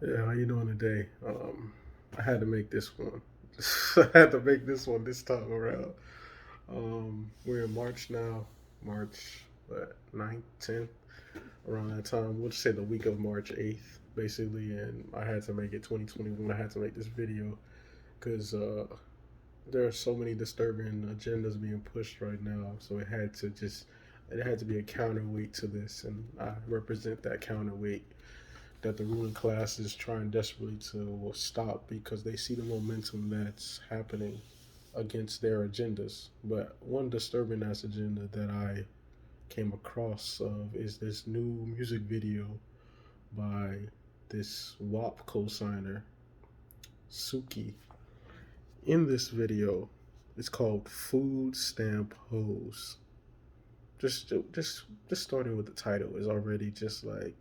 Yeah, how you doing today? I had to make this one. I had to make this one this time around. We're in March now. March what, 9th, 10th, around that time. We'll just say the week of March 8th, basically. And I had to make it 2021. I had to make this video because there are so many disturbing agendas being pushed right now. So it had to be a counterweight to this, and I represent that counterweight that the ruling class is trying desperately to stop because they see the momentum that's happening against their agendas. But one disturbing ass agenda that I came across of is this new music video by this WAP co-signer SUKI. In this video, it's called "Food Stamp Hoes." Just starting with the title is already just like,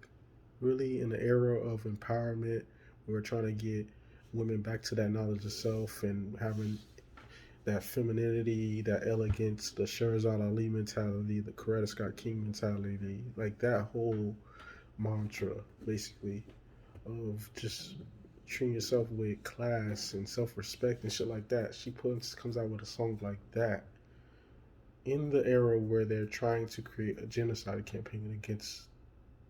really, in the era of empowerment, we're trying to get women back to that knowledge of self and having that femininity, that elegance, the Sherzad Ali mentality, the Coretta Scott King mentality, like that whole mantra, basically, of just treating yourself with class and self respect and shit like that. Comes out with a song like that in the era where they're trying to create a genocide campaign against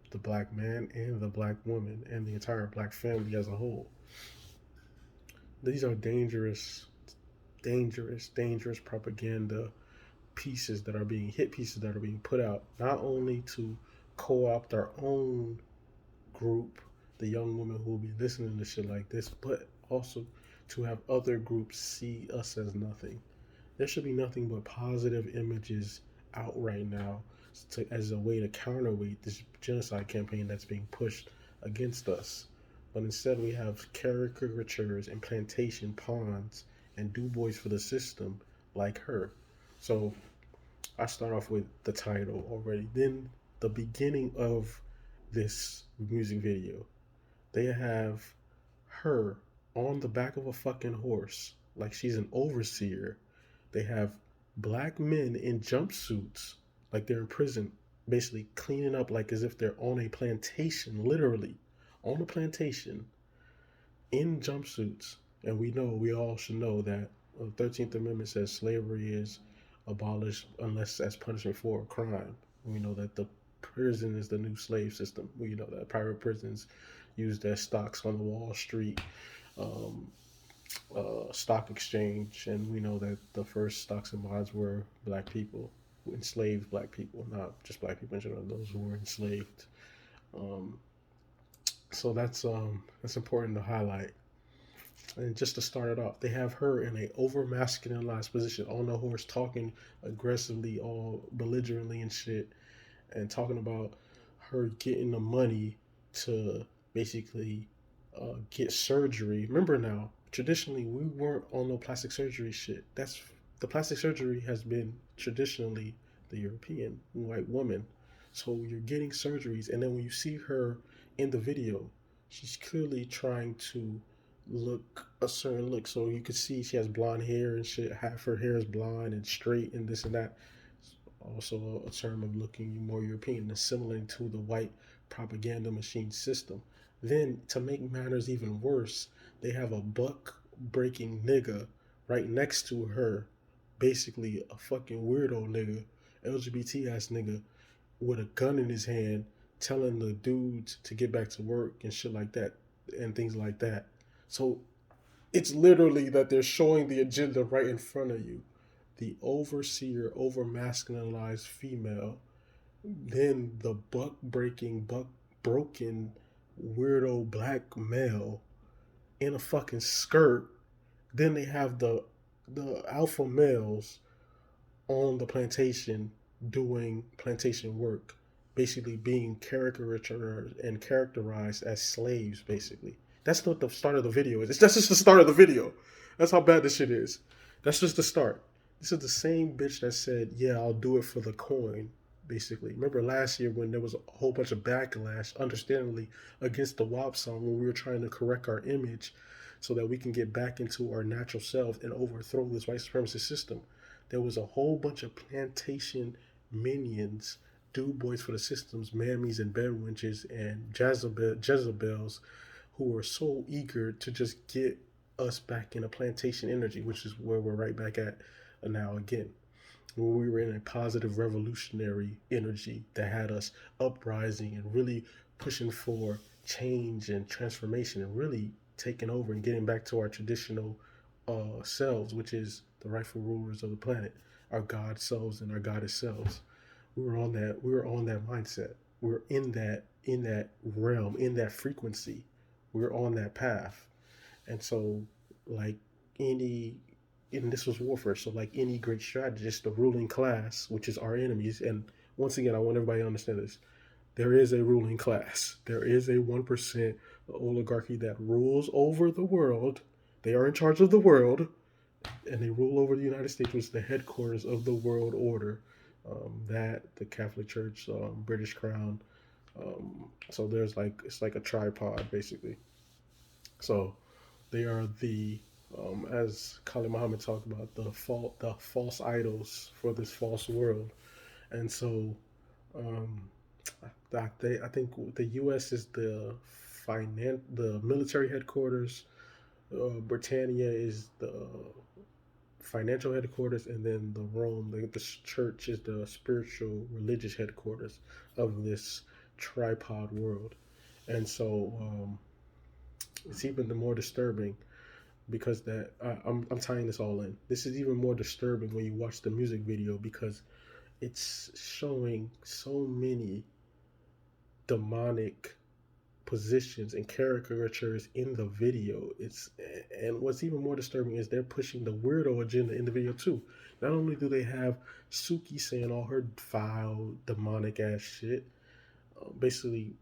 the black man and the black woman and the entire black family as a whole. These are dangerous propaganda pieces that are being put out, not only to co opt our own group, the young women who will be listening to shit like this, but also to have other groups see us as nothing. There should be nothing but positive images out right now as a way to counterweight this genocide campaign that's being pushed against us. But instead, we have caricatures and plantation pawns and do boys for the system like her. So I start off with the title already. Then the beginning of this music video, they have her on the back of a fucking horse like she's an overseer. They have black men in jumpsuits like they're in prison, basically cleaning up like as if they're on a plantation, literally on a plantation in jumpsuits. And we all should know that the 13th Amendment says slavery is abolished unless as punishment for a crime. We know that the prison is the new slave system. We know that private prisons used as stocks on the Wall Street um, stock exchange, and we know that the first stocks and bonds were black people, enslaved black people, not just black people in general, those who were enslaved. Um, that's important to highlight. And just to start it off, they have her in a over masculinized position on the horse, talking aggressively, all belligerently and shit, and talking about her getting the money to basically get surgery. Remember now, traditionally we weren't on no plastic surgery shit. That's the plastic surgery has been traditionally the European white woman. So you're getting surgeries, and then when you see her in the video, she's clearly trying to look a certain look. So you could see she has blonde hair and shit. Half her hair is blonde and straight and this and that. Also a term of looking more European, assimilating to the white propaganda machine system. Then, to make matters even worse, they have a buck breaking nigga right next to her, basically a fucking weirdo nigga, LGBT ass nigga, with a gun in his hand, telling the dudes to get back to work and shit like that, and things like that. So it's literally that they're showing the agenda right in front of you. The overseer, over masculinized female, then the buck broken weirdo black male in a fucking skirt. Then they have the alpha males on the plantation doing plantation work, basically being caricatured and characterized as slaves. Basically, that's what the start of the video is. That's just the start of the video. That's how bad this shit is. That's just the start. This is the same bitch that said, "Yeah, I'll do it for the coin." Basically, remember last year when there was a whole bunch of backlash, understandably, against the WAP song when we were trying to correct our image so that we can get back into our natural self and overthrow this white supremacist system. There was a whole bunch of plantation minions, do boys for the systems, mammies and bedwenches and Jezebels who are so eager to just get us back in a plantation energy, which is where we're right back at now again, where we were in a positive revolutionary energy that had us uprising and really pushing for change and transformation and really taking over and getting back to our traditional selves, which is the rightful rulers of the planet, our god selves and our goddess selves. We were on that. We were on that mindset. We were in that realm, in that frequency. We were on that path, and so like any and this was warfare. So, like any great strategist, the ruling class, which is our enemies, and once again, I want everybody to understand this: there is a ruling class. There is a 1% oligarchy that rules over the world. They are in charge of the world, and they rule over the United States, which is the headquarters of the world order. That the Catholic Church, British Crown. So there's like it's like a tripod basically. So they are the as Khalid Muhammad talked about, the false idols for this false world. And so um, I think the U.S. is the military headquarters. Britannia is the financial headquarters, and then the church is the spiritual religious headquarters of this tripod world. And so it's even the more disturbing because I'm tying this all in. This is even more disturbing when you watch the music video because it's showing so many demonic positions and caricatures in the video. And what's even more disturbing is they're pushing the weirdo agenda in the video too. Not only do they have Suki saying all her vile demonic ass shit, basically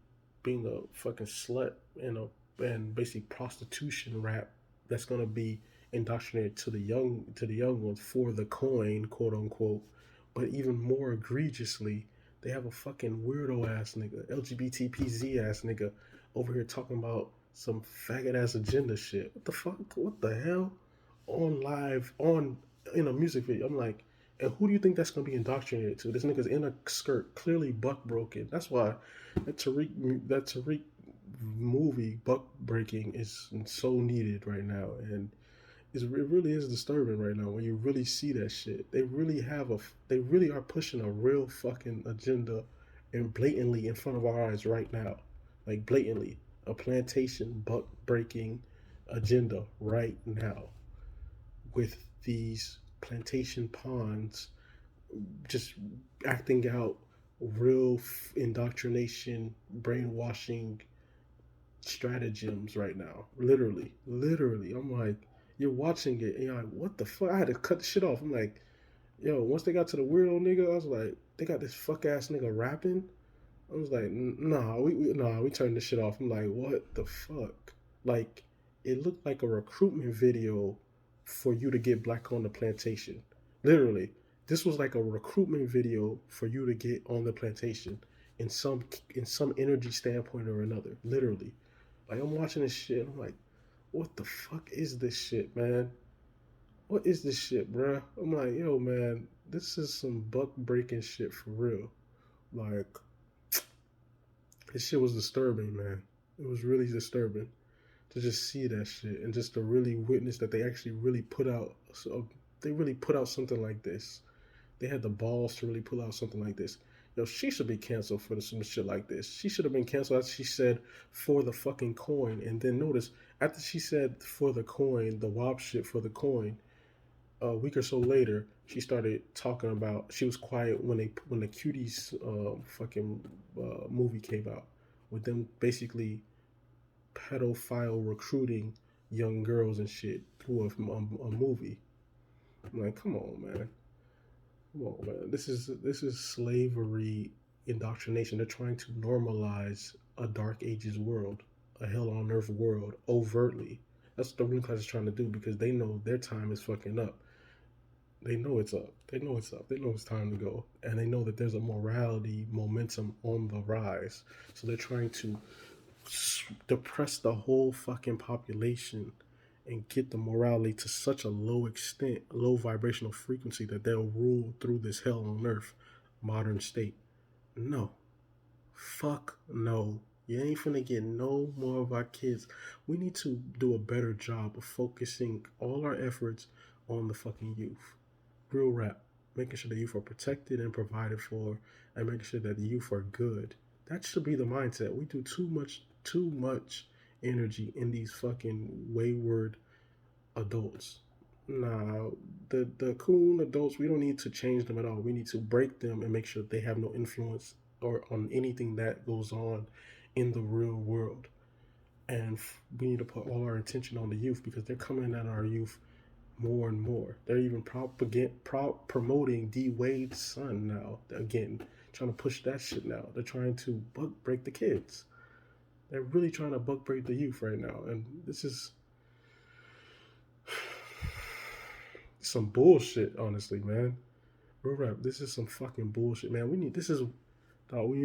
being a fucking slut and basically prostitution rap that's gonna be indoctrinated to the young ones for the coin, quote unquote. But even more egregiously, they have a fucking weirdo ass nigga, LGBTPZ ass nigga, over here talking about some faggot ass agenda shit. What the fuck? What the hell? On live, on in a music video. I'm like, and who do you think that's gonna be indoctrinated to? This nigga's in a skirt, clearly buck broken. That's why that Tariq movie, Buck Breaking, is so needed right now, and it really is disturbing right now when you really see that shit. They really are pushing a real fucking agenda, and blatantly in front of our eyes right now, like blatantly a plantation buck breaking agenda right now with these plantation pawns just acting out real indoctrination, brainwashing stratagems right now. Literally. I'm like, you're watching it and you're like, what the fuck? I had to cut the shit off. I'm like, yo, once they got to the weirdo nigga, I was like, they got this fuck ass nigga rapping. I was like, nah, we turned this shit off. I'm like, what the fuck? Like, it looked like a recruitment video for you to get black on the plantation. Literally, this was like a recruitment video for you to get on the plantation in some energy standpoint or another. Literally, like I'm watching this shit. I'm like, what the fuck is this shit, man? What is this shit, bruh? I'm like, yo, man, this is some buck breaking shit for real. Like, this shit was disturbing, man. It was really disturbing to just see that shit and just to really witness that they actually really put out. So they really put out something like this. They had the balls to really pull out something like this. Yo, she should be canceled for some shit like this. She should have been canceled after she said for the fucking coin. And then notice, after she said for the coin, the WAP shit for the coin, a week or so later, she started talking about. She was quiet when the Cuties fucking movie came out, with them basically pedophile recruiting young girls and shit through a movie. I'm like, come on, man. Come on, man. This is slavery indoctrination. They're trying to normalize a dark ages world, a hell on earth world, overtly. That's what the ruling class is trying to do because they know their time is fucking up. They know it's up. They know it's up. They know it's time to go. And they know that there's a morality momentum on the rise. So they're trying to depress the whole fucking population and get the morality to such a low extent, low vibrational frequency that they'll rule through this hell on earth modern state. No. Fuck no. You ain't finna get no more of our kids. We need to do a better job of focusing all our efforts on the fucking youth. Real rap. Making sure the youth are protected and provided for, and making sure that the youth are good. That should be the mindset. We do too much energy in these fucking wayward adults. Nah, the cool adults, we don't need to change them at all. We need to break them and make sure they have no influence or on anything that goes on in the real world. And we need to put all our attention on the youth because they're coming at our youth more and more. They're even promoting D Wade's son now. Again, trying to push that shit now. They're trying to buck break the kids. They're really trying to buck break the youth right now, and this is some bullshit, honestly, man. Real rap, this is some fucking bullshit, man. We need to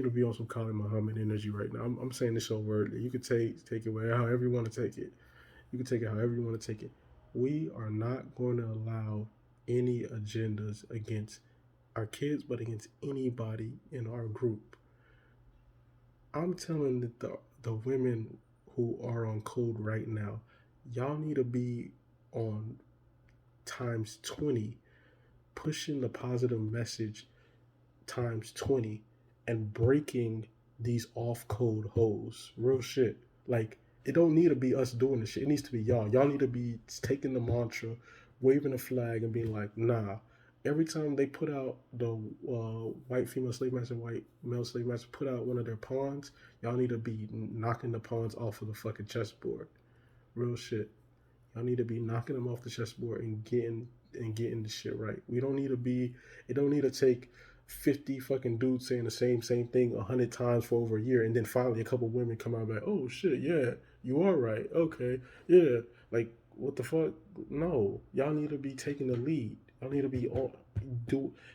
be on some Khalid Muhammad energy right now. I'm saying this so wordly. You could take it however you want to take it. You can take it however you want to take it. We are not going to allow any agendas against our kids, but against anybody in our group. I'm telling the women who are on code right now, y'all need to be on times 20, pushing the positive message times 20 and breaking these off code hoes. Real shit. Like, it don't need to be us doing this shit. It needs to be y'all. Y'all need to be taking the mantra, waving a flag, and being like, nah. Every time they put out the white female slave master, white male slave master put out one of their pawns, y'all need to be knocking the pawns off of the fucking chessboard. Real shit. Y'all need to be knocking them off the chessboard and getting the shit right. We don't need to be. It don't need to take 50 fucking dudes saying the same thing 100 times for over a year, and then finally a couple women come out like, oh shit, yeah, you are right. Okay, yeah. Like, what the fuck? No, y'all need to be taking the lead. Y'all need to be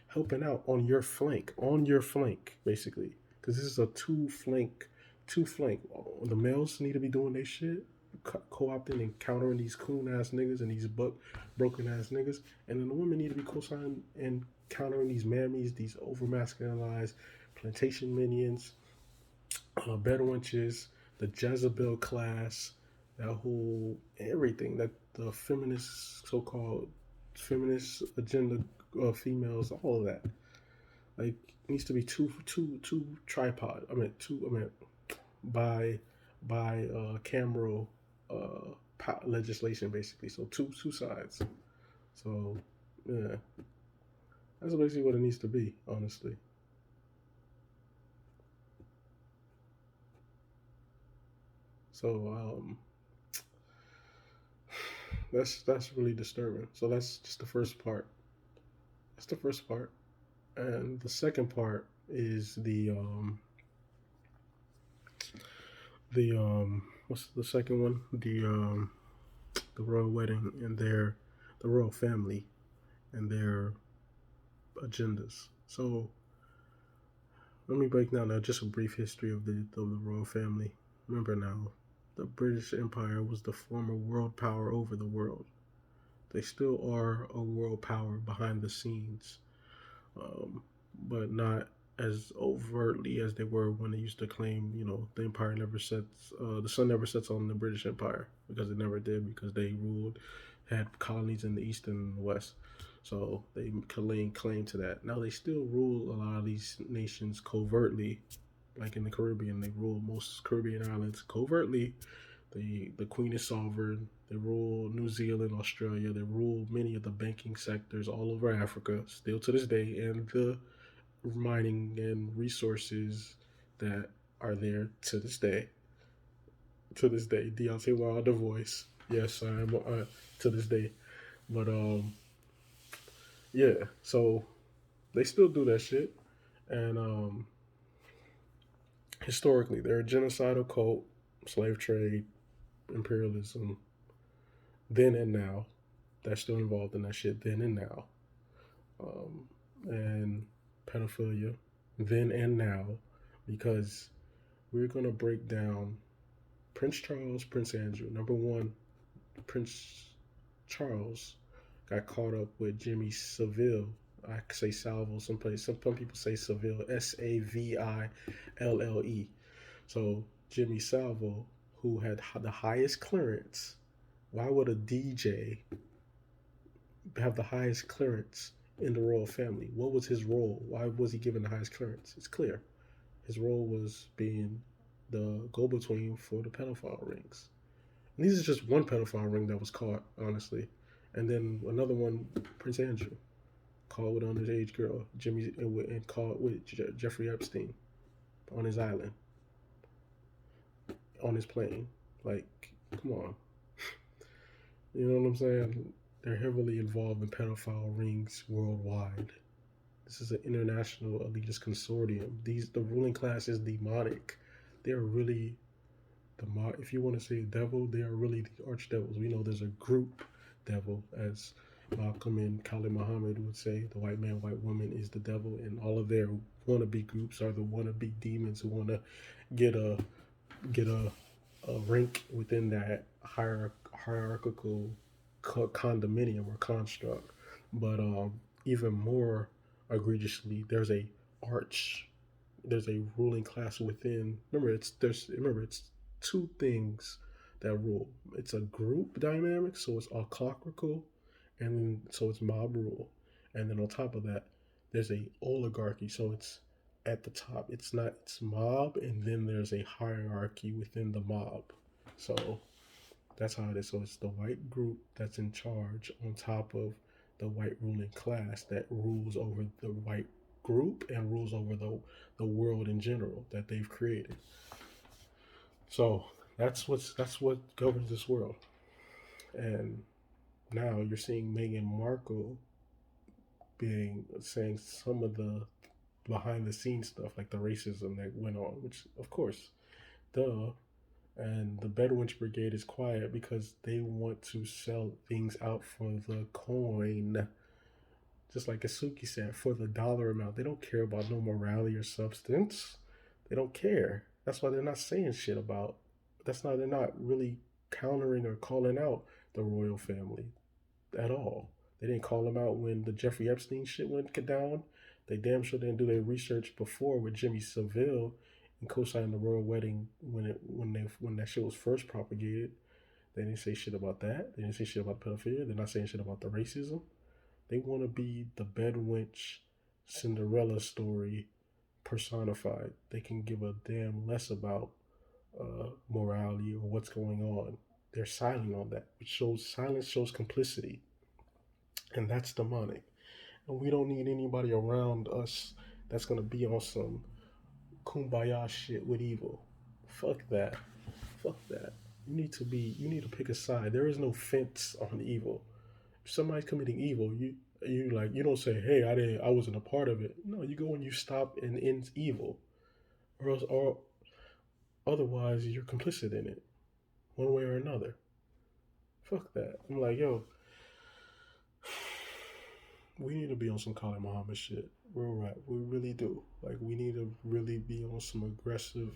helping out on your flank, basically, because this is a two flank. The males need to be doing their shit, co-opting and countering these coon ass niggas and these broken ass niggas, and then the women need to be co-signing and countering these mammies, these over masculinized plantation minions, Bedouinches, the Jezebel class, that whole everything that the feminist, so-called feminist agenda, females, all of that. Like, it needs to be two tripod. By camera legislation, basically. So two sides. So yeah, that's basically what it needs to be, honestly. So that's really disturbing. So that's just the first part. That's the first part, and the second part is the what's the second one? The royal wedding and the royal family and their agendas. So let me break down now just a brief history of the royal family. Remember now, the British Empire was the former world power over the world. They still are a world power behind the scenes, but not as overtly as they were when they used to claim, the empire never sets, the sun never sets on the British Empire, because it never did, because they had colonies in the east and the west. So they claim to that. Now they still rule a lot of these nations covertly, like in the Caribbean. They rule most Caribbean islands covertly. The Queen is sovereign. They rule New Zealand, Australia. They rule many of the banking sectors all over Africa, still to this day, and the mining and resources that are there to this day. To this day, Deontay Wilder voice. Yes, I am to this day. But yeah. So they still do that shit, and historically, they're a genocidal cult, slave trade, imperialism, then and now. They're still involved in that shit then and now. And pedophilia, then and now, because we're going to break down Prince Charles, Prince Andrew. Number one, Prince Charles got caught up with Jimmy Savile. I say Salvo someplace. Some people say Savile, Saville. So Jimmy Salvo, who had the highest clearance. Why would a DJ have the highest clearance in the royal family? What was his role? Why was he given the highest clearance? It's clear. His role was being the go-between for the pedophile rings. And this is just one pedophile ring that was caught, honestly. And then another one, Prince Andrew, caught with an underage girl, Jimmy, and caught with Jeffrey Epstein on his island, on his plane. Like, come on. You know what I'm saying? They're heavily involved in pedophile rings worldwide. This is an international elitist consortium. The ruling class is demonic. They're really if you want to say devil, they are really the archdevils. We know there's a group devil, as Malcolm and Khalid Muhammad would say. The white man, white woman is the devil, and all of their wannabe groups are the wannabe demons who want to get a rank within that hierarchical condominium or construct. But even more egregiously, there's a ruling class within. Remember it's two things that rule. It's a group dynamic, so it's autocratical, and then so it's mob rule, and then on top of that, there's a oligarchy. So it's at the top. It's mob, and then there's a hierarchy within the mob. So that's how it is. So it's the white group that's in charge on top of the white ruling class that rules over the white group and rules over the world in general that they've created. So that's what governs this world. And now you're seeing Meghan Markle saying some of the behind the scenes stuff, like the racism that went on, which of course, duh. And the Bedouins Brigade is quiet because they want to sell things out for the coin. Just like SUKI said, for the dollar amount. They don't care about no morality or substance. They don't care. That's why they're not saying shit about. They're not really countering or calling out the royal family at all. They didn't call them out when the Jeffrey Epstein shit went down. They damn sure didn't do their research before with Jimmy Savile and co-signing the royal wedding when that shit was first propagated. They didn't say shit about that. They didn't say shit about pedophilia. They're not saying shit about the racism. They want to be the bedwench Cinderella story personified. They can give a damn less about morality or what's going on. They're silent on that. Silence shows complicity, and that's demonic. And we don't need anybody around us that's gonna be on some kumbaya shit with evil. Fuck that. Fuck that. You need to pick a side. There is no fence on evil. If somebody's committing evil, you don't say, "Hey, I wasn't a part of it." No, you go and you stop and end evil, or otherwise you're complicit in it, one way or another. Fuck that. I'm like, yo, we need to be on some Khalid Muhammad shit. We're right. We really do. Like, we need to really be on some aggressive,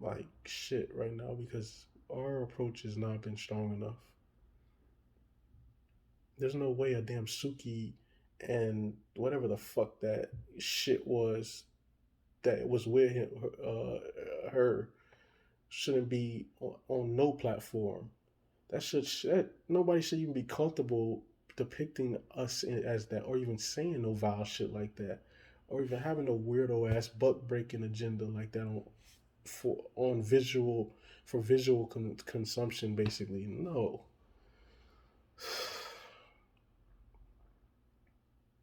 like, shit right now because our approach has not been strong enough. There's no way a damn Suki and whatever the fuck that shit was that was with him, her shouldn't be on no platform. Nobody should even be comfortable depicting us as that, or even saying no vile shit like that, or even having a weirdo ass buck breaking agenda like that on visual for visual consumption. Basically, no.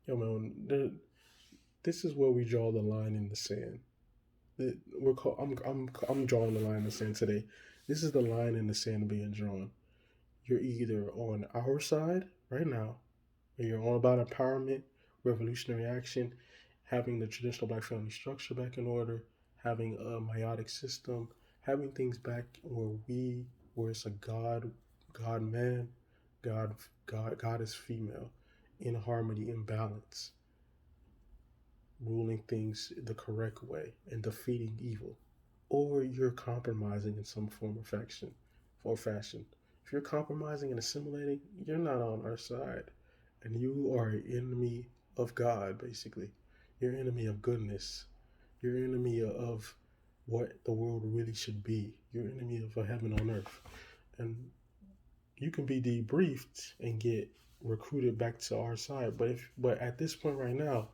Yo, man, this is where we draw the line in the sand. I'm drawing the line in the sand today. This is the line in the sand being drawn. You're either on our side right now, or you're all about empowerment, revolutionary action, having the traditional black family structure back in order, having a meiotic system, having things back where it's a God man, God is female, in harmony, in balance, ruling things the correct way and defeating evil. Or you're compromising in some form or fashion. If you're compromising and assimilating, you're not on our side. And you are an enemy of God, basically. You're an enemy of goodness. You're an enemy of what the world really should be. You're an enemy of a heaven on earth. And you can be debriefed and get recruited back to our side. But at this point right now,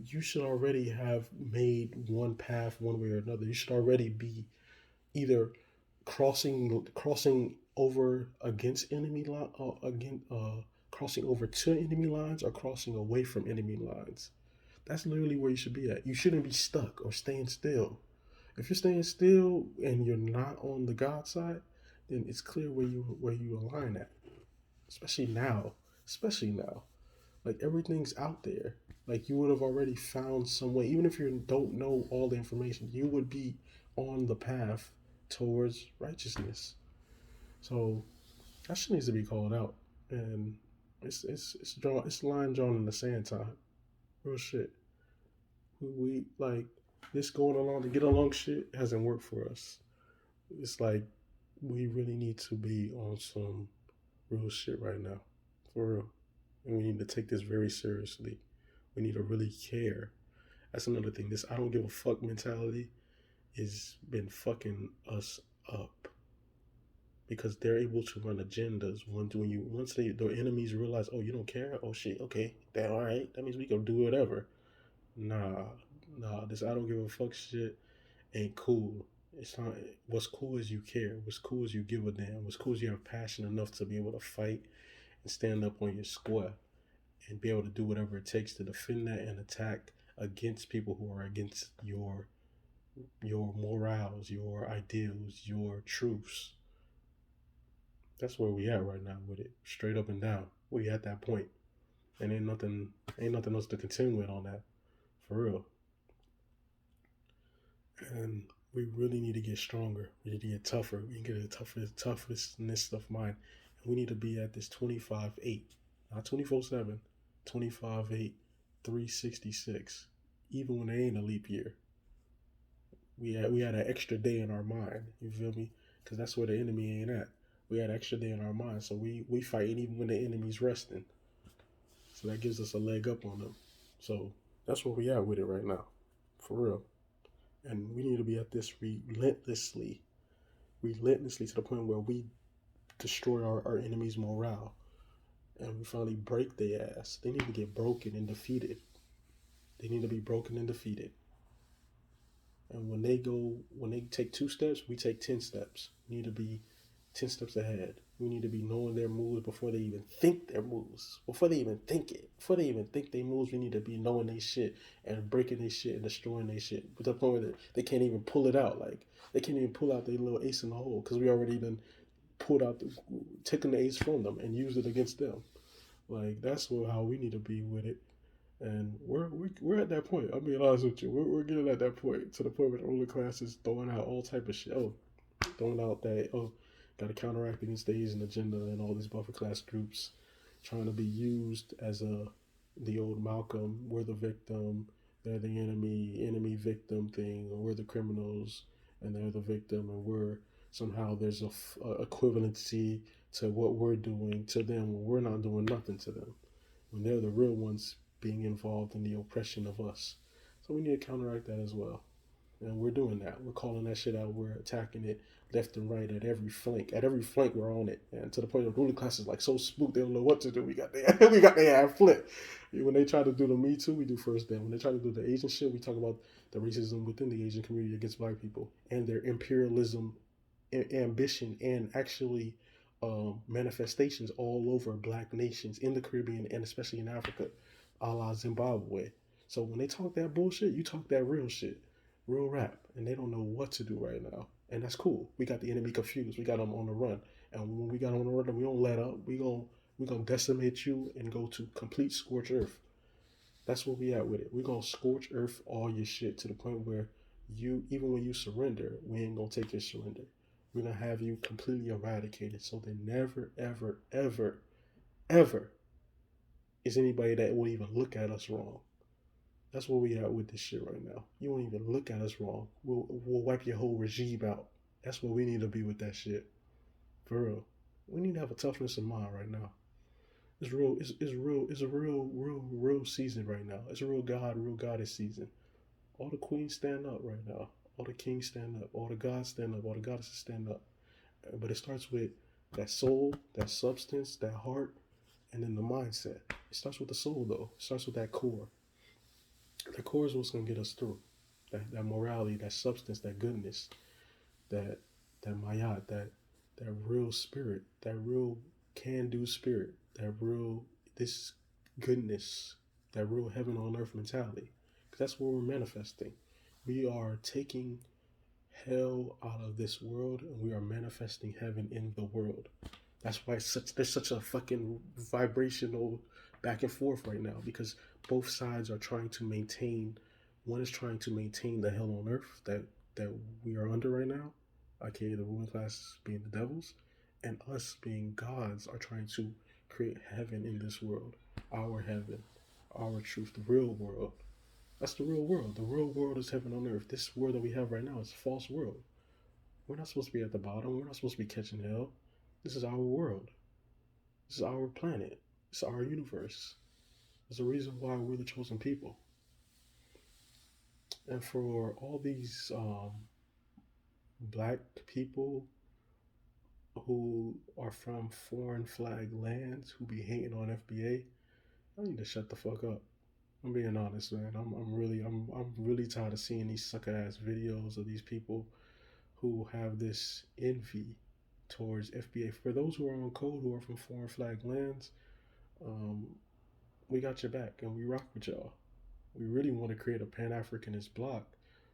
you should already have made one path one way or another. You should already be either crossing over against enemy line again crossing over to enemy lines or crossing away from enemy lines. That's literally where you should be at. You shouldn't be stuck or staying still. If you're staying still and you're not on the God side, then it's clear where you align at. Especially now. Especially now. Like everything's out there. Like you would have already found some way. Even if you don't know all the information, you would be on the path towards righteousness. So that shit needs to be called out. And it's line drawn in the sand time. Real shit. We like this going along to get along shit hasn't worked for us. It's like we really need to be on some real shit right now. For real. And we need to take this very seriously. We need to really care. That's another thing. This I don't give a fuck mentality has been fucking us up. Because they're able to run agendas once their enemies realize, oh, you don't care? Oh shit, okay. That alright. That means we can do whatever. Nah, this I don't give a fuck shit ain't cool. It's not. What's cool is you care. What's cool is you give a damn. What's cool is you have passion enough to be able to fight and stand up on your square and be able to do whatever it takes to defend that and attack against people who are against your morals, your ideals, your truths. That's where we at right now with it, straight up and down. We at that point, and ain't nothing else to contend with on that, for real. And we really need to get stronger. We need to get tougher. We need to get the toughness of mind. And we need to be at this 25/8, not 24/7, 25/8, 366. Even when there ain't a leap year, we had an extra day in our mind. You feel me? Because that's where the enemy ain't at. We had an extra day in our mind, so we fighting even when the enemy's resting. So that gives us a leg up on them. So that's where we at with it right now, for real. And we need to be at this relentlessly to the point where we destroy our enemy's morale and we finally break their ass. They need to get broken and defeated. They need to be broken and defeated. And when they take 2 steps, we take 10 steps. We need to be 10 steps ahead. We need to be knowing their moves before they even think their moves. Before they even think it. Before they even think their moves, we need to be knowing their shit and breaking their shit and destroying their shit. But to the point where they can't even pull it out. Like, they can't even pull out their little ace in the hole because we already done taken the ace from them and used it against them. Like, that's how we need to be with it. And we're at that point. I'll be honest with you. We're getting at that point, to the point where the older classes throwing out all type of shit. Oh, throwing out that, got to counteract against the Asian agenda and all these buffer class groups trying to be used as the old Malcolm, we're the victim, they're the enemy victim thing, or we're the criminals and they're the victim, and somehow there's a equivalency to what we're doing to them when we're not doing nothing to them, when they're the real ones being involved in the oppression of us. So we need to counteract that as well. And we're doing that. We're calling that shit out. We're attacking it left and right at every flank. At every flank, we're on it. And to the point of ruling class is like so spooked, they don't know what to do. We got their ass flipped. When they try to do the Me Too, we do first then. When they try to do the Asian shit, we talk about the racism within the Asian community against black people and their imperialism, ambition, and actually manifestations all over black nations in the Caribbean and especially in Africa, a la Zimbabwe. So when they talk that bullshit, you talk that real shit, real rap, and they don't know what to do right now. And that's cool. We got the enemy confused. We got them on the run. And when we got on the run, we don't let up. We gonna decimate you and go to complete scorch earth. That's where we at with it. We gonna scorch earth all your shit to the point where even when you surrender, we ain't gonna take your surrender. We're gonna have you completely eradicated. So there never, ever, ever, ever is anybody that will even look at us wrong. That's where we at with this shit right now. You won't even look at us wrong. We'll wipe your whole regime out. That's where we need to be with that shit. For real. We need to have a toughness of mind right now. It's real. It's real. It's a real season right now. It's a real God, real goddess season. All the queens stand up right now. all the kings stand up, all the gods stand up, all the goddesses stand up. But it starts with that soul, that substance, that heart, and then the mindset. It starts with the soul, though. It starts with that core. The core is what's going to get us through. That morality, that substance, that goodness, that mayat, that real spirit, that real can-do spirit, that real this goodness, that real heaven on earth mentality. Because that's what we're manifesting. We are taking hell out of this world and we are manifesting heaven in the world. That's why there's such a fucking vibrational back and forth right now, because both sides are trying to maintain. One is trying to maintain the hell on earth that we are under right now, aka the ruling class being the devils, and us being gods are trying to create heaven in this world, our heaven, our truth, the real world. That's the real world. The real world is heaven on earth. This world that we have right now is a false world. We're not supposed to be at the bottom. We're not supposed to be catching hell. This is our world. This is our planet. It's our universe. There's a reason why we're the chosen people. And for all these black people who are from foreign flag lands who be hating on FBA, I need to shut the fuck up. I'm being honest, man. I'm really tired of seeing these sucker ass videos of these people who have this envy towards FBA. For those who are on code who are from foreign flag lands, we got your back and we rock with y'all. We really want to create a Pan-Africanist bloc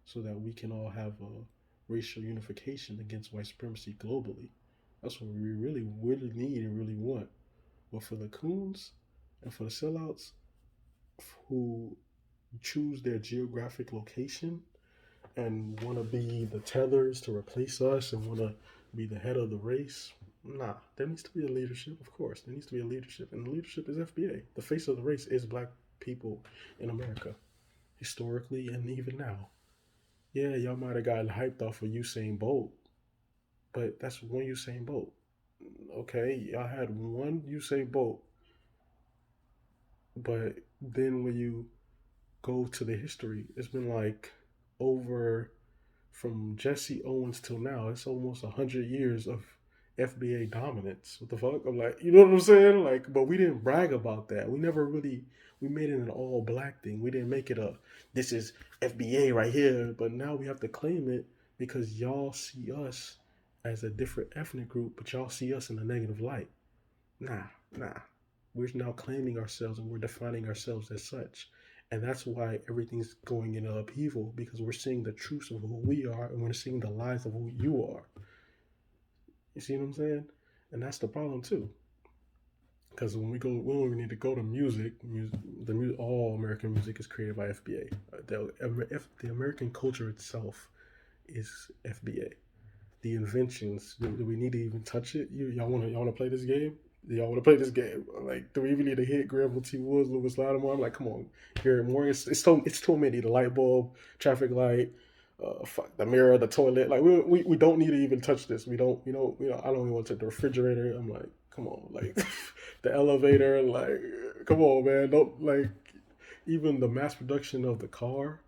so that we can all have a racial unification against white supremacy globally. That's what we really need and really want. But for the coons and for the sellouts who choose their geographic location and want to be the tethers to replace us and want to be the head of the race, nah, there needs to be a leadership, of course. There needs to be a leadership, and the leadership is FBA. The face of the race is black people in America, historically and even now. Yeah, y'all might have gotten hyped off of Usain Bolt, but that's one Usain Bolt. Okay, y'all had one Usain Bolt, but then when you go to the history, it's been like over from Jesse Owens till now, it's almost 100 years of FBA dominance. What the fuck? I'm like, you know what I'm saying? Like, but we didn't brag about that. We never really we made it an all black thing. We didn't make it a this is FBA right here. But now we have to claim it because y'all see us as a different ethnic group, but y'all see us in a negative light. Nah. We're now claiming ourselves and we're defining ourselves as such. And that's why everything's going into upheaval, because we're seeing the truth of who we are and we're seeing the lies of who you are. You see what I'm saying? And that's the problem too. Because when we don't even need to go to music. All American music is created by FBA. The American culture itself is FBA. The inventions. Do we need to even touch it? Y'all wanna play this game? Y'all want to play this game? Like, do we even need to hit Granville T. Woods, Lewis Lattimore? I'm like, come on, Garrett Morgan. It's too many. The light bulb, traffic light, the mirror, the toilet. Like, we don't need to even touch this. We don't. I don't even want to touch the refrigerator. I'm like, come on, like the elevator. Like, come on, man. Don't like even the mass production of the car,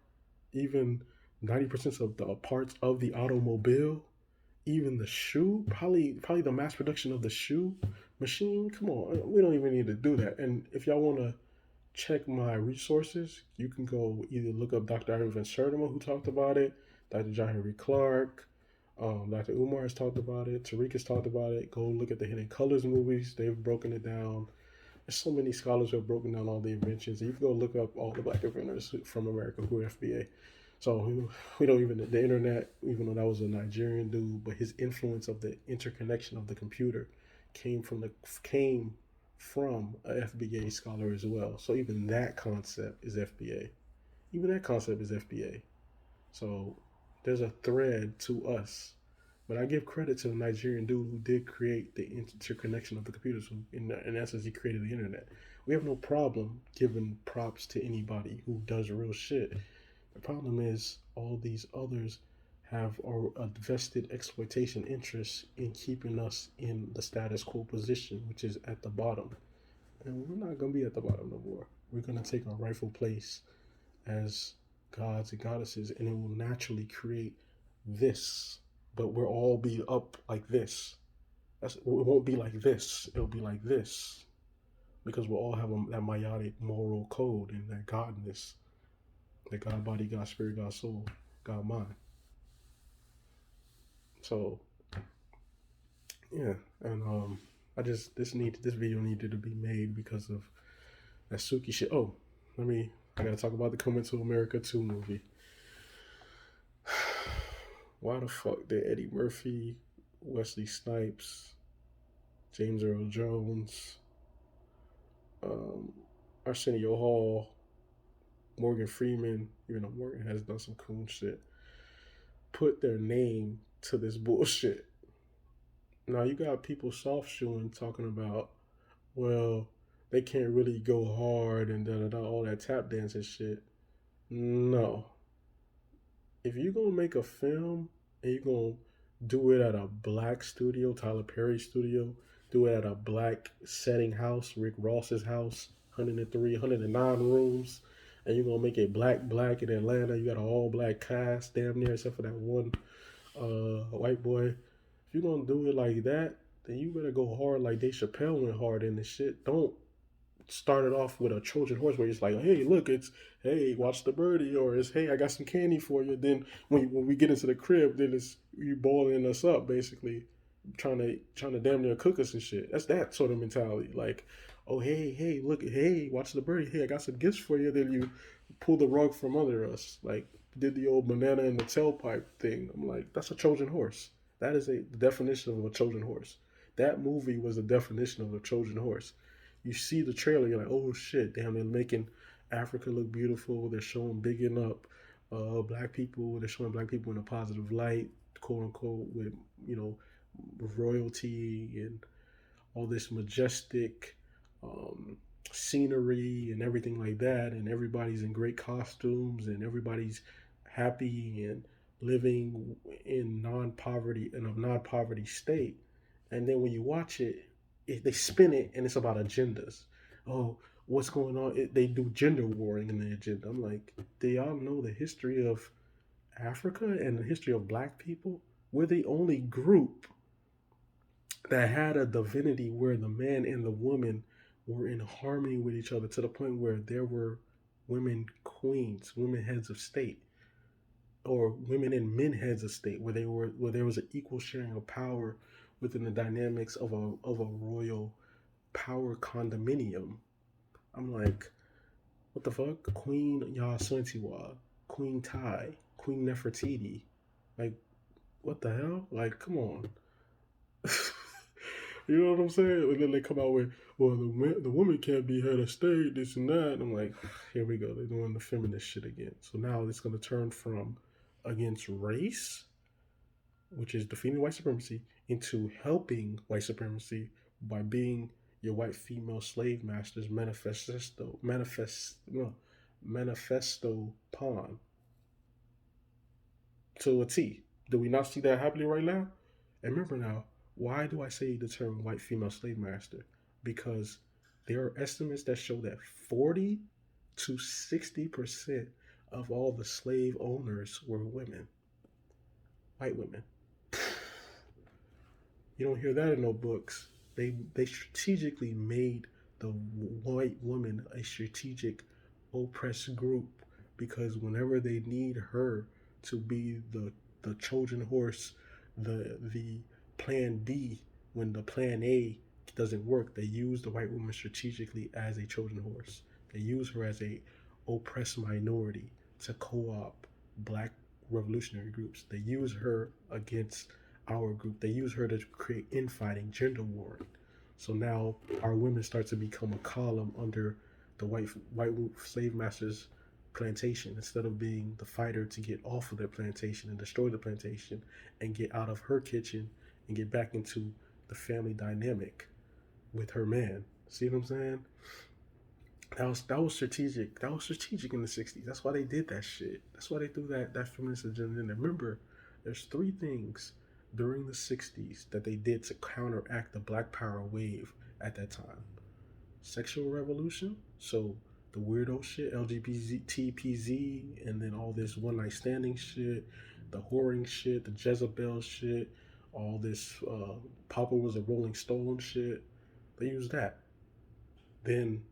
even 90% of the parts of the automobile, even the shoe, probably the mass production of the shoe machine. Come on, we don't even need to do that. And if y'all want to check my resources, you can go either look up Dr. Ivan Van Sertima, who talked about it, Dr. John Henry Clark, Dr. Umar has talked about it, Tariq has talked about it. Go look at the Hidden Colors movies. They've broken it down. There's so many scholars who have broken down all the inventions. You can go look up all the black inventors from America who are FBA. So we don't even, the internet, even though that was a Nigerian dude, but his influence of the interconnection of the computer came from a FBA scholar as well. So even that concept is FBA. So there's a thread to us. But I give credit to the Nigerian dude who did create the interconnection of the computers. Who, in essence, he created the internet. We have no problem giving props to anybody who does real shit. The problem is all these others have a vested exploitation interest in keeping us in the status quo position, which is at the bottom. And we're not going to be at the bottom no more. We're going to take our rightful place as gods and goddesses, and it will naturally create this, but we'll all be up like this. It won't be like this. It'll be like this because we'll all have that meiotic moral code and that godness, that God body, God spirit, God soul, God mind. So yeah, and this video needed to be made because of that Suki shit. Oh, I gotta talk about the Coming to America 2 movie. Why the fuck did Eddie Murphy, Wesley Snipes, James Earl Jones, Arsenio Hall, Morgan Freeman, even though Morgan has done some cool shit, put their name to this bullshit? Now you got people soft shoeing talking about, well, they can't really go hard and da da da, all that tap dancing shit. No. If you're gonna make a film and you're gonna do it at a black studio, Tyler Perry studio, do it at a black setting house, Rick Ross's house, 103, 109 rooms, and you're gonna make it black in Atlanta, you got an all black cast, damn near, except for that one white boy. If you're gonna do it like that, then you better go hard like Dave Chappelle went hard in this shit. Don't start it off with a Trojan horse where it's like, hey, look, it's, hey, watch the birdie, or it's, hey, I got some candy for you. Then when we get into the crib, then it's you boiling us up, basically, trying to damn near cook us and shit. That's that sort of mentality. Like, oh, hey, look, hey, watch the birdie. Hey, I got some gifts for you. Then you pull the rug from under us, like did the old banana in the tailpipe thing. I'm like, that's a Trojan horse. That is the definition of a Trojan horse. That movie was the definition of a Trojan horse. You see the trailer, you're like, oh shit, damn, they're making Africa look beautiful. They're showing bigging up black people. They're showing black people in a positive light, quote unquote, with, you know, royalty and all this majestic scenery and everything like that. And everybody's in great costumes and everybody's happy and living in non-poverty, in a non-poverty state. And then when you watch it, they spin it and it's about agendas. Oh, what's going on? They do gender warring in the agenda. I'm like, do y'all know the history of Africa and the history of black people? We're the only group that had a divinity where the man and the woman were in harmony with each other to the point where there were women queens, women heads of state, or women and men heads of state, where there was an equal sharing of power within the dynamics of a royal power condominium. I'm like, what the fuck? Queen Yasuntiwa, Queen Tai, Queen Nefertiti. Like, what the hell? Like, come on. You know what I'm saying? And then they come out with, well, the woman can't be head of state, this and that. And I'm like, here we go. They're doing the feminist shit again. So now it's going to turn from against race, which is defeating white supremacy, into helping white supremacy by being your white female slave master's manifesto pawn to a T. Do we not see that happening right now? And remember now, why do I say the term white female slave master? Because there are estimates that show that 40 to 60% of all the slave owners were women, white women. You don't hear that in no books. They strategically made the white woman a strategic oppressed group because whenever they need her to be the Trojan horse, the plan B, when the plan A doesn't work, they use the white woman strategically as a Trojan horse. They use her as a oppressed minority to co-opt black revolutionary groups. They use her against our group. They use her to create infighting, gender warring. So now our women start to become a column under the white slave masters' plantation instead of being the fighter to get off of their plantation and destroy the plantation and get out of her kitchen and get back into the family dynamic with her man. See what I'm saying? That was strategic. That was strategic in the 60s. That's why they did that shit. That's why they threw that feminist agenda in there. Remember, there's 3 things during the 60s that they did to counteract the black power wave at that time. Sexual revolution, so the weirdo shit, LGBTPZ, and then all this one night standing shit, the whoring shit, the Jezebel shit, all this Papa was a Rolling Stone shit. They use that. Then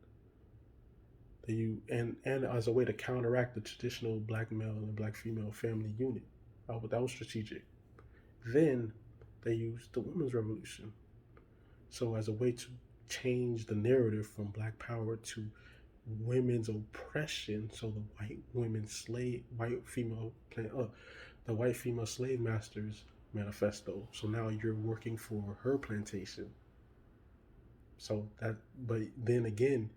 and as a way to counteract the traditional black male and black female family unit. That was strategic. Then they used the women's revolution. So as a way to change the narrative from black power to women's oppression, so the the white female slave masters manifesto. So now you're working for her plantation. So that, but then again,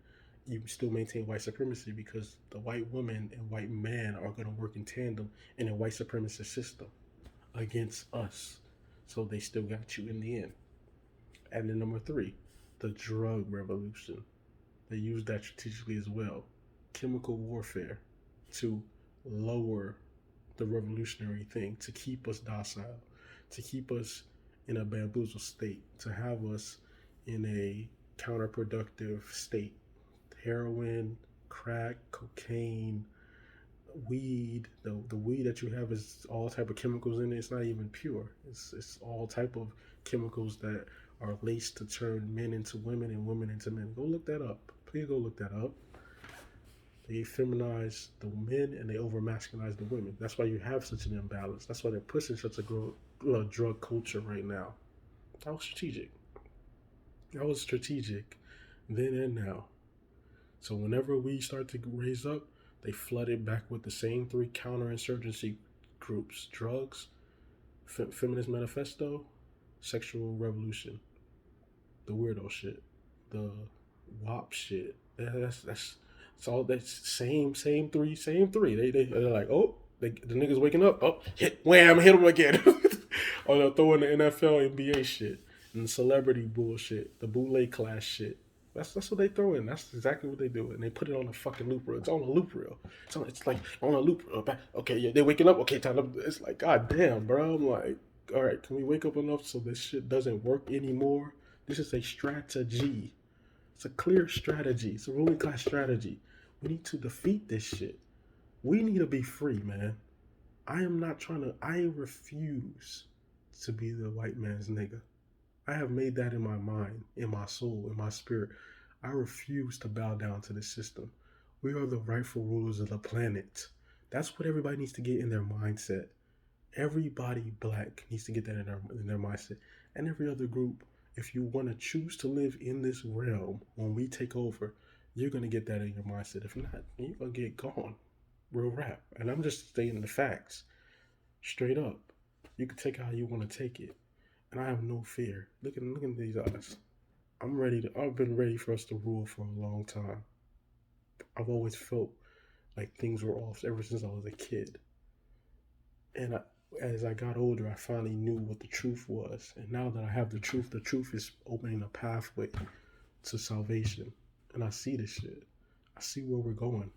you still maintain white supremacy because the white woman and white man are going to work in tandem in a white supremacist system against us. So they still got you in the end. And then number 3, the drug revolution. They use that strategically as well. Chemical warfare to lower the revolutionary thing, to keep us docile, to keep us in a bamboozled state, to have us in a counterproductive state. Heroin, crack, cocaine, weed. The weed that you have is all type of chemicals in it. It's not even pure. It's all type of chemicals that are laced to turn men into women and women into men. Go look that up. Please go look that up. They feminize the men and they over masculinize the women. That's why you have such an imbalance. That's why they're pushing such a drug culture right now. That was strategic. That was strategic then and now. So whenever we start to raise up, they flood it back with the same 3 counterinsurgency groups: drugs, feminist manifesto, sexual revolution, the weirdo shit, the WAP shit. That's all. That's same 3. They're like, oh, the niggas waking up. Oh, hit them again. Or they'll throw in the NFL, NBA shit and celebrity bullshit, the bootleg class shit. That's what they throw in. That's exactly what they do, and they put it on a fucking loop reel. It's on a loop reel. It's like on a loop reel. Okay, yeah, they're waking up. Okay, time to. It's like, god damn, bro. I'm like, all right, can we wake up enough so this shit doesn't work anymore? This is a strategy. It's a clear strategy. It's a ruling class strategy. We need to defeat this shit. We need to be free, man. I refuse to be the white man's nigga. I have made that in my mind, in my soul, in my spirit. I refuse to bow down to the system. We are the rightful rulers of the planet. That's what everybody needs to get in their mindset. Everybody black needs to get that in their mindset. And every other group, if you want to choose to live in this realm, when we take over, you're going to get that in your mindset. If not, you're going to get gone. Real rap. And I'm just stating the facts. Straight up. You can take it how you want to take it. And I have no fear. Look at these eyes. I've been ready for us to rule for a long time. I've always felt like things were off ever since I was a kid. And as I got older, I finally knew what the truth was. And now that I have the truth is opening a pathway to salvation. And I see this shit. I see where we're going.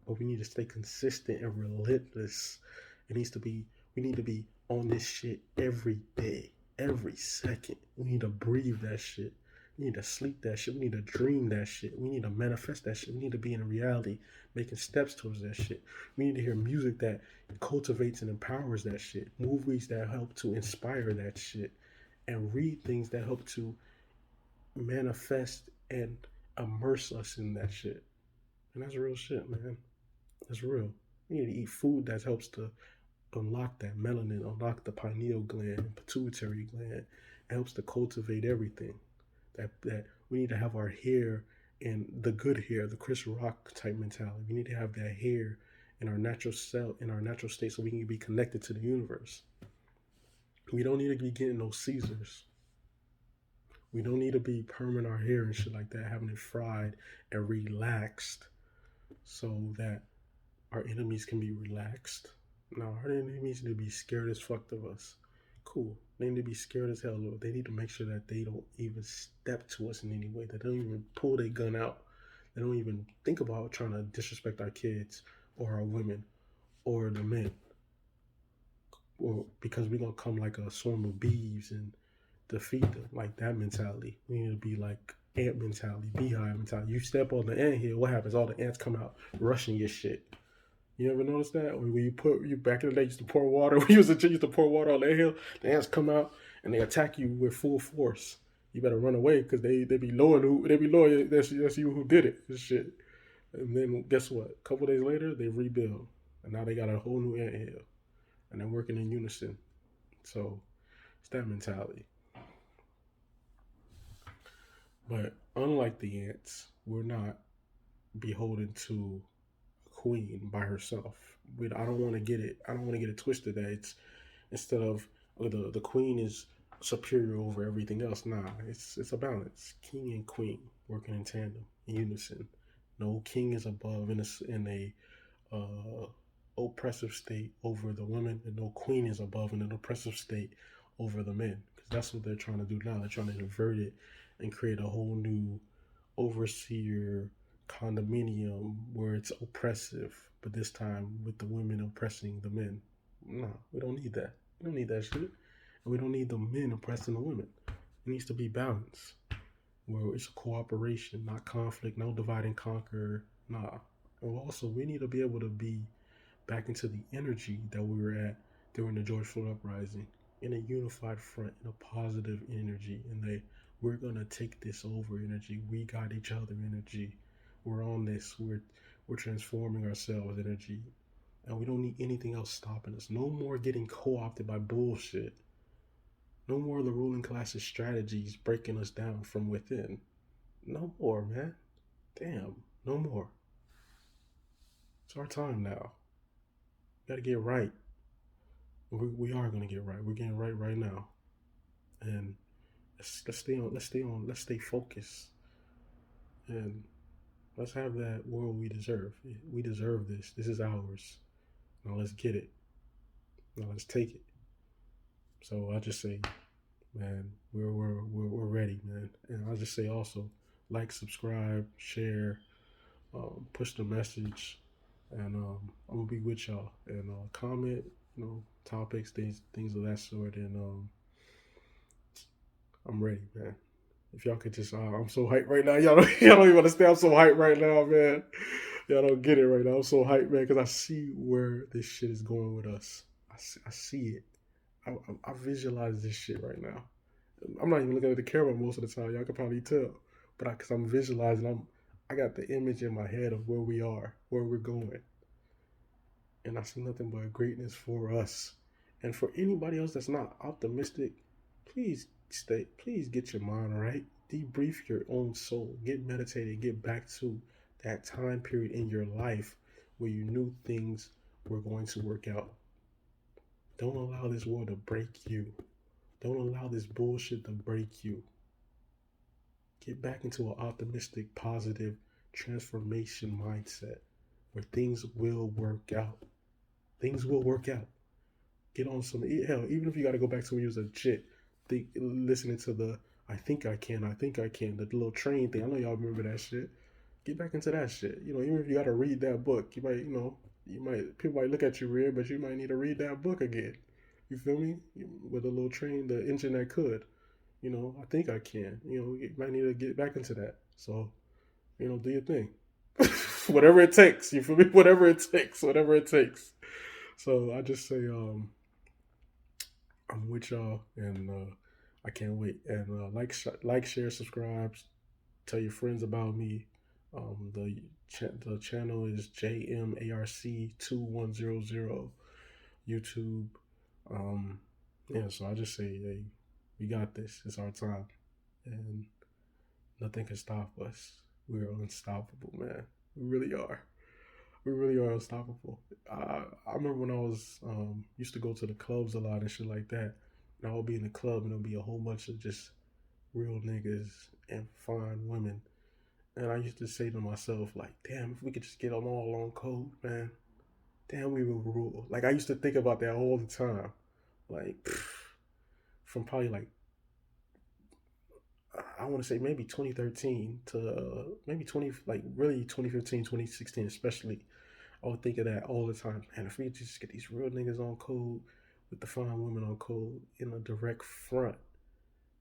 But we need to stay consistent and relentless. We need to be on this shit every day, every second. We need to breathe that shit. We need to sleep that shit. We need to dream that shit. We need to manifest that shit. We need to be in reality, making steps towards that shit. We need to hear music that cultivates and empowers that shit. Movies that help to inspire that shit. And read things that help to manifest and immerse us in that shit. And that's real shit, man. That's real. We need to eat food that helps to unlock that melanin, unlock the pineal gland and pituitary gland. It helps to cultivate everything. That we need to have our hair in the good hair, the Chris Rock type mentality. We need to have that hair in our natural state so we can be connected to the universe. We don't need to be getting those Caesars. We don't need to be perming our hair and shit like that, having it fried and relaxed so that our enemies can be relaxed. No, our enemies need to be scared as fuck of us. Cool. They need to be scared as hell. They need to make sure that they don't even step to us in any way. They don't even pull their gun out. They don't even think about trying to disrespect our kids or our women or the men. Or because we're going to come like a swarm of bees and defeat them. Like that mentality. We need to be like ant mentality, beehive mentality. You step on the ant hill, what happens? All the ants come out rushing your shit. You ever notice that? When you back in the day used to pour water, when you was a kid, used to pour water on the hill, the ants come out and they attack you with full force. You better run away because they be knowing that's you who did it. This shit. And then guess what? A couple days later, they rebuild, and now they got a whole new ant hill, and they're working in unison. So it's that mentality. But unlike the ants, we're not beholden to a queen by herself. I don't want to get it. I don't want to get it twisted that it's instead of the queen is superior over everything else. Nah, it's a balance. King and queen working in tandem, in unison. No king is above in a oppressive state over the women, and no queen is above in an oppressive state over the men. Because that's what they're trying to do now. They're trying to invert it and create a whole new overseer condominium where it's oppressive, but this time with the women oppressing the men. No, we don't need that. We don't need that shit. And we don't need the men oppressing the women. It needs to be balanced, where it's a cooperation, not conflict, no divide and conquer. Nah. And also, we need to be able to be back into the energy that we were at during the George Floyd uprising, in a unified front, in a positive energy, and we're gonna take this over energy. We got each other energy. We're on this. We're transforming ourselves energy, and we don't need anything else stopping us. No more getting co-opted by bullshit. No more of the ruling class's strategies breaking us down from within. No more, man. Damn, no more. It's our time now. We gotta get right. We are gonna get right. We're getting right now, and let's stay focused, and let's have that world we deserve. We deserve this. This is ours. Now let's get it. Now let's take it. So I just say, man, we're ready, man. And I'll just say also, like, subscribe, share, push the message, and I'm gonna be with y'all. And comment, topics, things of that sort. And I'm ready, man. If y'all could just, I'm so hyped right now. Y'all don't even understand. I'm so hyped right now, man. Y'all don't get it right now. I'm so hyped, man, because I see where this shit is going with us. I see it. I visualize this shit right now. I'm not even looking at the camera most of the time. Y'all can probably tell, but because I'm visualizing, I got the image in my head of where we are, where we're going, and I see nothing but greatness for us. And for anybody else that's not optimistic, please please get your mind right. Debrief your own soul. Get meditated. Get back to that time period in your life where you knew things were going to work out. Don't allow this world to break you. Don't allow this bullshit to break you. Get back into an optimistic, positive transformation mindset where things will work out. Things will work out. Get on some, hell, even if you got to go back to when you was a chick, listening to the I think I can, the little train thing. I know y'all remember that shit. Get back into that shit. Even if you got to read that book, people might look at you weird, but you might need to read that book again. You feel me? With a little train, the engine that could. I think I can. You might need to get back into that. So, do your thing. Whatever it takes. You feel me? Whatever it takes. Whatever it takes. So I just say, I'm with y'all, and I can't wait. And like, share, subscribe, tell your friends about me. The channel is JMARC2100 YouTube. Yeah, so I just say, hey, we got this. It's our time, and nothing can stop us. We're unstoppable, man. We really are. We really are unstoppable. I remember when I was used to go to the clubs a lot and shit like that. And I would be in the club and there'll be a whole bunch of just real niggas and fine women. And I used to say to myself, like, damn, if we could just get them all on code, man, damn, we will rule. Like, I used to think about that all the time. Like, from probably like, I want to say maybe 2013 to maybe 2015, 2016, especially. I would think of that all the time. Man, if we just get these real niggas on code with the fine women on code in a direct front,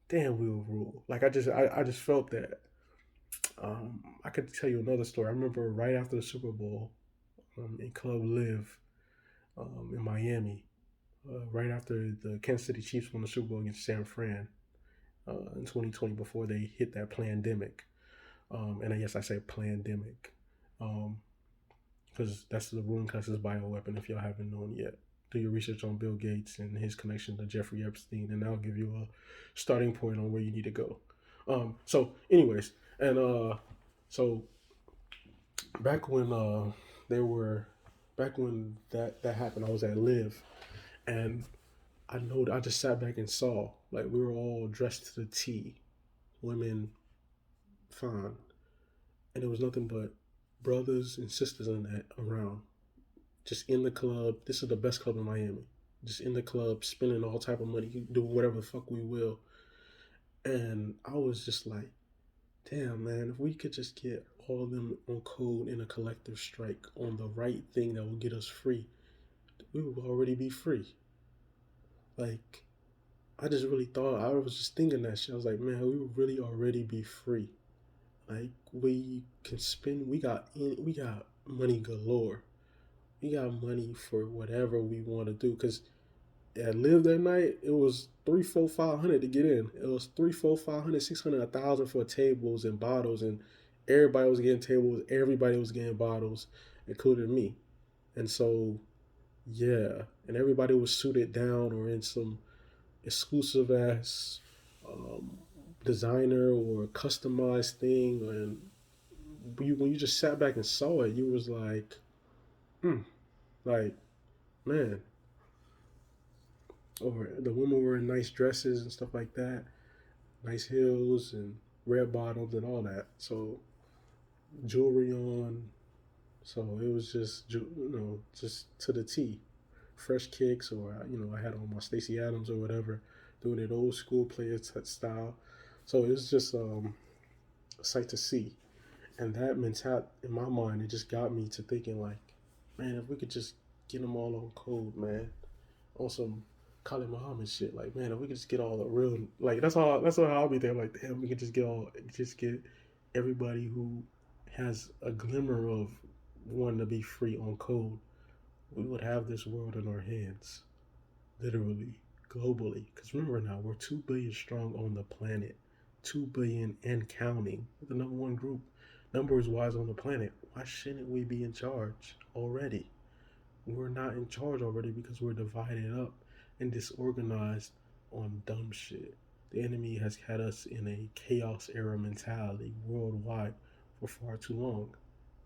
damn, we will rule. Like I just felt that. I could tell you another story. I remember right after the Super Bowl, in Club Live in Miami, right after the Kansas City Chiefs won the Super Bowl against San Fran in 2020, before they hit that pandemic. And yes, I say pandemic, because that's the ruling class's bioweapon. If y'all haven't known yet, do your research on Bill Gates and his connection to Jeffrey Epstein, and that'll give you a starting point on where you need to go. So, anyways, and so back when they were, back when that happened, I was at Live, and I just sat back and saw, like, we were all dressed to the T, women fine, and it was nothing but brothers and sisters in that around, just in the club. This is the best club in Miami. Just in the club, spending all type of money, doing whatever the fuck we will. And I was just like, damn, man, if we could just get all of them on code in a collective strike on the right thing that will get us free, we would already be free. Like, I just really thought, I was just thinking that shit. I was like, man, we would really already be free. Like, we can spend, we got money galore. We got money for whatever we want to do. Because at Live that night, it was 3, 4, 500 to get in. It was 3, 4, 500, 600, 1,000 for tables and bottles, and everybody was getting tables, everybody was getting bottles, including me. And so, yeah, and everybody was suited down or in some exclusive ass designer or customized thing, and when you just sat back and saw it, you was like, like, man. Or the women were in nice dresses and stuff like that, nice heels and red bottoms and all that. So jewelry on. So it was just, just to the T. Fresh kicks, or I had on my Stacey Adams or whatever, doing it old school player style. So it was just a sight to see. And that mentality, in my mind, it just got me to thinking, like, man, if we could just get them all on code, man, on some Khalid Muhammad shit, like, man, if we could just get all the real, like, that's all I'll be there, like, damn, we could just get everybody who has a glimmer of wanting to be free on code, we would have this world in our hands, literally, globally. Because remember now, we're 2 billion strong on the planet, 2 billion and counting. We're the number one group, numbers wise, on the planet. Why shouldn't we be in charge already? We're not in charge already because we're divided up and disorganized on dumb shit. The enemy has had us in a chaos era mentality worldwide for far too long.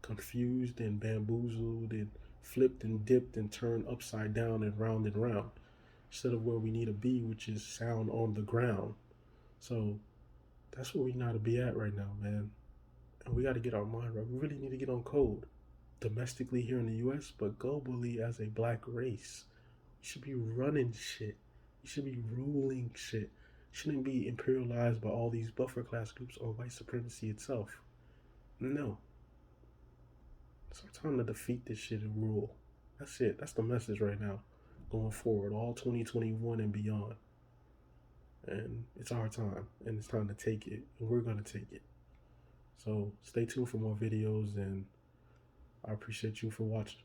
Confused and bamboozled and flipped and dipped and turned upside down and round, instead of where we need to be, which is sound on the ground. So that's where we need to be at right now, man. And we got to get our mind right. We really need to get on code, domestically here in the US, but globally as a black race. We should be running shit. We should be ruling shit. Shouldn't be imperialized by all these buffer class groups or white supremacy itself. No. It's our time to defeat this shit and rule. That's it. That's the message right now. Going forward, all 2021 and beyond. And it's our time. And it's time to take it. And we're going to take it. So stay tuned for more videos, and I appreciate you for watching.